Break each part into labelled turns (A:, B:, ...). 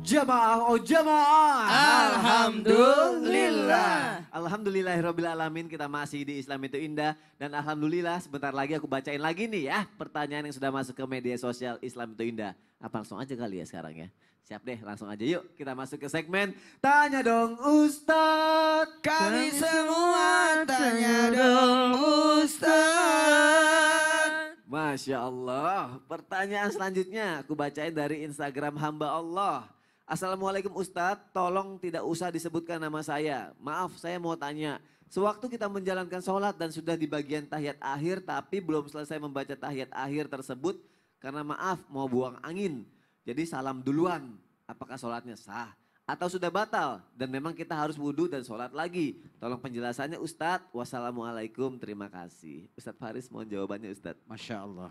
A: Jamaah, oh jamaah.
B: Alhamdulillah.
A: Alhamdulillahirrabbilalamin, kita masih di Islam itu Indah. Dan alhamdulillah sebentar lagi aku bacain lagi nih ya pertanyaan yang sudah masuk ke media sosial Islam itu Indah. Apa langsung aja kali ya sekarang ya? Siap deh, langsung aja yuk kita masuk ke segmen Tanya Dong Ustadz.
B: Kami semua tanya dong Ustaz.
A: Masya Allah, pertanyaan selanjutnya aku bacain dari Instagram hamba Allah. Assalamualaikum Ustadz, tolong tidak usah disebutkan nama saya. Maaf, saya mau tanya. Sewaktu kita menjalankan sholat dan sudah di bagian tahiyat akhir tapi belum selesai membaca tahiyat akhir tersebut karena maaf mau buang angin. Jadi salam duluan, apakah sholatnya sah? Atau sudah batal dan memang kita harus wudhu dan sholat lagi. Tolong penjelasannya Ustadz. Wassalamualaikum, terima kasih. Ustadz Faris mohon jawabannya Ustadz.
C: Masya Allah.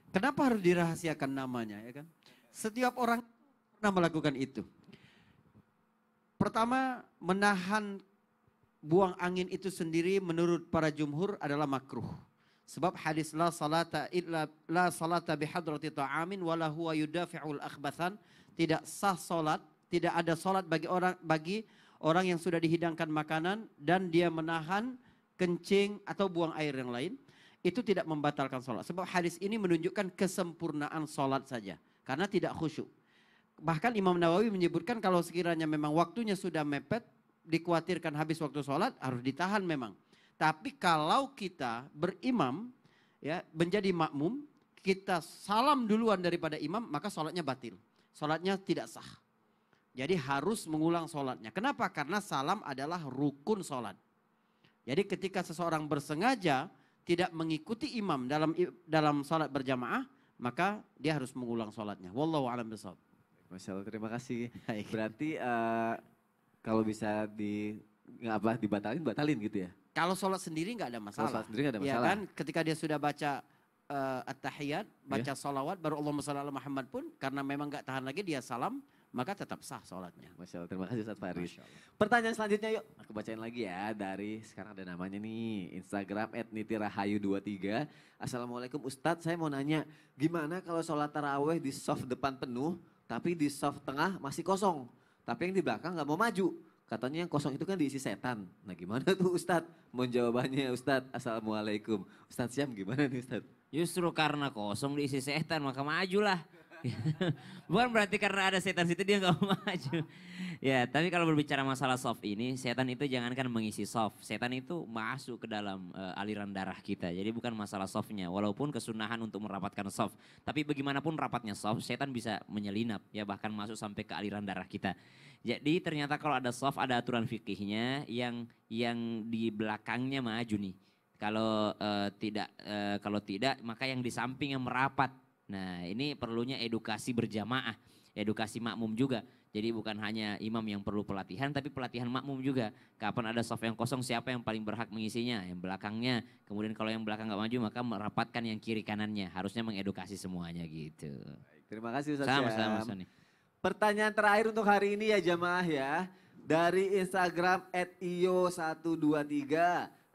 C: Kenapa harus dirahasiakan namanya ya kan? Setiap orang pernah melakukan itu. Pertama, menahan buang angin itu sendiri menurut para jumhur adalah makruh. Sebab hadis la salata bihadrati ta'amin wala huwa yudafi'ul akhbathan, tidak sah salat, tidak ada salat bagi orang yang sudah dihidangkan makanan dan dia menahan kencing atau buang air yang lain, itu tidak membatalkan salat. Sebab hadis ini menunjukkan kesempurnaan salat saja karena tidak khusyuk. Bahkan Imam Nawawi menyebutkan kalau sekiranya memang waktunya sudah mepet, dikhawatirkan habis waktu sholat, harus ditahan memang. Tapi kalau kita berimam, ya menjadi makmum, kita salam duluan daripada imam, maka sholatnya batil. Sholatnya tidak sah. Jadi harus mengulang sholatnya. Kenapa? Karena salam adalah rukun sholat. Jadi ketika seseorang bersengaja tidak mengikuti imam dalam sholat berjamaah, maka dia harus mengulang sholatnya. Wallahu a'lam bishawab.
A: Masya Allah, terima kasih. Berarti kalau bisa dibatalin, batalin gitu ya?
C: Kalau sholat sendiri nggak ada masalah.
A: Kalau sholat sendiri nggak ada
C: Ya
A: masalah.
C: kan, ketika dia sudah baca at-tahiyat, baca sholawat, baru Allahumma shalli ala Muhammad pun, karena memang nggak tahan lagi dia salam, maka tetap sah sholatnya.
A: Masya Allah, terima kasih Ustadz Faris. Pertanyaan selanjutnya yuk, aku bacain lagi ya dari, sekarang ada namanya nih, Instagram @nitirahayu23. Assalamualaikum Ustadz, saya mau nanya, gimana kalau sholat taraweh di soft depan penuh, tapi di soft tengah masih kosong, tapi yang di belakang nggak mau maju. Katanya yang kosong itu kan diisi setan. Nah gimana tuh Ustadz? Mohon jawabannya Ustadz. Assalamualaikum. Ustadz Syam gimana nih Ustadz?
B: Justru karena kosong diisi setan maka majulah. Bukan berarti karena ada setan situ dia gak mau maju. Ya, tapi kalau berbicara masalah soft ini, setan itu jangankan mengisi soft. Setan itu masuk ke dalam aliran darah kita. Jadi bukan masalah softnya. Walaupun kesunahan untuk merapatkan soft. Tapi bagaimanapun rapatnya soft, setan bisa menyelinap. Ya bahkan masuk sampai ke aliran darah kita. Jadi ternyata kalau ada soft, ada aturan fikihnya yang di belakangnya maju nih. Kalau tidak maka yang di samping yang merapat. Nah ini perlunya edukasi berjamaah, edukasi makmum juga. Jadi bukan hanya imam yang perlu pelatihan, tapi pelatihan makmum juga. Kapan ada soft yang kosong, siapa yang paling berhak mengisinya? Yang belakangnya. Kemudian kalau yang belakang nggak maju, maka merapatkan yang kiri kanannya. Harusnya mengedukasi semuanya gitu.
A: Terima kasih Ustadz
B: Sama-sama.
A: Syam. Pertanyaan terakhir untuk hari ini ya jamaah ya. Dari Instagram @iyo123.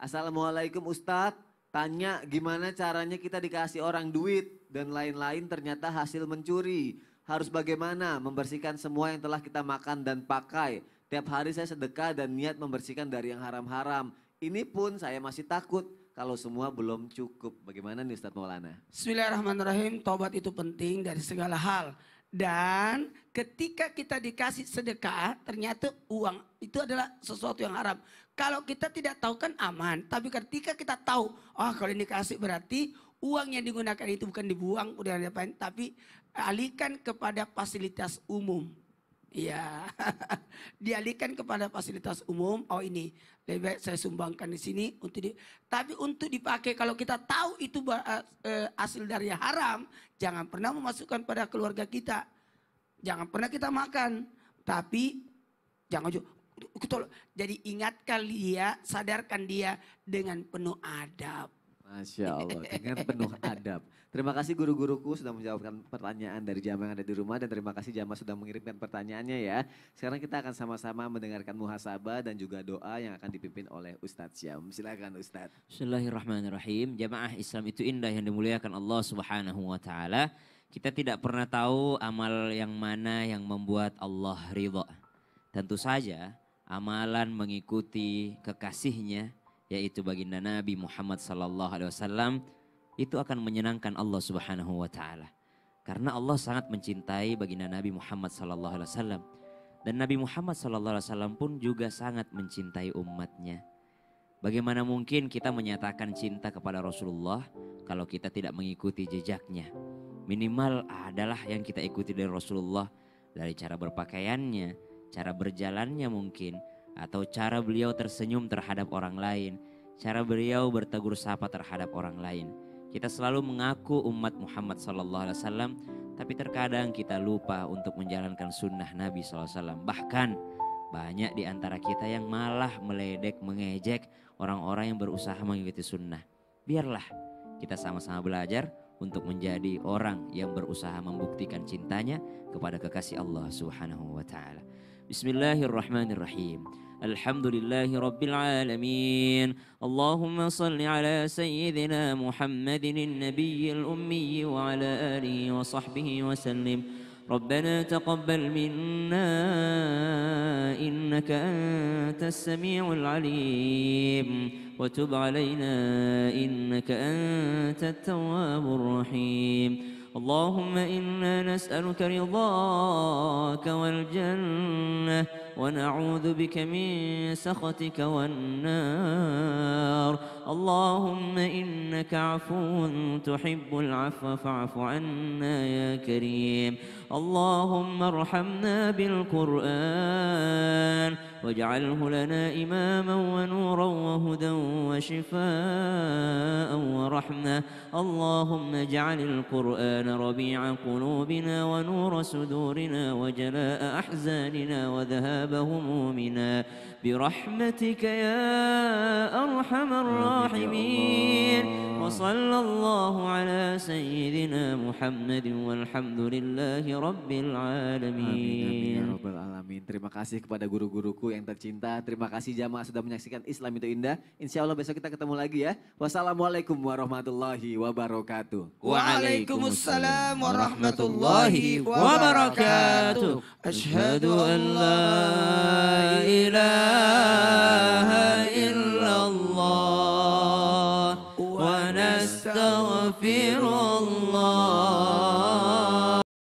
A: Assalamualaikum Ustadz. Tanya gimana caranya kita dikasih orang duit dan lain-lain ternyata hasil mencuri. Harus bagaimana membersihkan semua yang telah kita makan dan pakai. Tiap hari saya sedekah dan niat membersihkan dari yang haram-haram. Ini pun saya masih takut kalau semua belum cukup. Bagaimana nih Ustadz Maulana?
D: Bismillahirrahmanirrahim, taubat itu penting dari segala hal. Dan ketika kita dikasih sedekah, ternyata uang itu adalah sesuatu yang haram. Kalau kita tidak tahu kan aman, tapi ketika kita tahu, oh kalau ini dikasih berarti uang yang digunakan itu bukan dibuang, udah diapain, tapi alihkan kepada fasilitas umum. Ya, dialihkan kepada fasilitas umum. Oh ini lebih baik saya sumbangkan di sini tapi untuk dipakai kalau kita tahu itu hasil dari haram, jangan pernah memasukkan pada keluarga kita. Jangan pernah kita makan, tapi jangan juga. Jadi ingatkan dia, sadarkan dia dengan penuh adab.
A: Masya Allah, dengan penuh adab. Terima kasih guru-guruku sudah menjawabkan pertanyaan dari jamaah yang ada di rumah. Dan terima kasih jamaah sudah mengirimkan pertanyaannya ya. Sekarang kita akan sama-sama mendengarkan muhasabah dan juga doa yang akan dipimpin oleh Ustadz Syam. Silakan Ustadz.
B: Bismillahirrahmanirrahim. Jamaah Islam itu indah yang dimuliakan Allah Subhanahu wa taala. Kita tidak pernah tahu amal yang mana yang membuat Allah ridha. Tentu saja amalan mengikuti kekasihnya yaitu baginda Nabi Muhammad SAW itu akan menyenangkan Allah Subhanahu wa taala. Karena Allah sangat mencintai baginda Nabi Muhammad SAW. Dan Nabi Muhammad SAW pun juga sangat mencintai umatnya. Bagaimana mungkin kita menyatakan cinta kepada Rasulullah kalau kita tidak mengikuti jejaknya? Minimal adalah yang kita ikuti dari Rasulullah, dari cara berpakaiannya, cara berjalannya mungkin, atau cara beliau tersenyum terhadap orang lain, cara beliau bertegur sapa terhadap orang lain. Kita selalu mengaku umat Muhammad SAW, tapi terkadang kita lupa untuk menjalankan sunnah Nabi SAW. Bahkan banyak di antara kita yang malah meledek, mengejek orang-orang yang berusaha mengikuti sunnah. Biarlah kita sama-sama belajar untuk menjadi orang yang berusaha membuktikan cintanya kepada kekasih Allah Subhanahu wa taala. Bismillahirrahmanirrahim. Alhamdulillahi rabbil alamin. Allahumma salli ala sayyidina Muhammadin nabiyil ummi wa ala alihi wa sahbihi wa sallim. ربنا تقبل منا إنك أنت السميع العليم وتب علينا إنك أنت التواب الرحيم اللهم إنا نسألك رضاك والجنة ونعوذ بك من سخطك والنار اللهم إنك عفو تحب العفو فاعف عنا يا كريم اللهم ارحمنا بالقرآن واجعله لنا إماما ونورا وهدى وشفاء ورحمة اللهم اجعل القرآن ربيع قلوبنا ونور صدورنا وجلاء أحزاننا وذهاب همومنا برحمتك يا أرحم الراحمين وصلى الله على سيدنا محمد والحمد لله رب العالمين.
A: Amin, ya Rabbal Alamin. Terima kasih kepada guru-guruku yang tercinta. Terima kasih jamaah sudah menyaksikan Islam itu indah. Insya Allah besok kita ketemu lagi ya. Wassalamualaikum warahmatullahi wabarakatuh.
D: Waalaikumsalam warahmatullahi wabarakatuh.
B: Asyhadu an la ilaha illallah wa nastaghfirullah.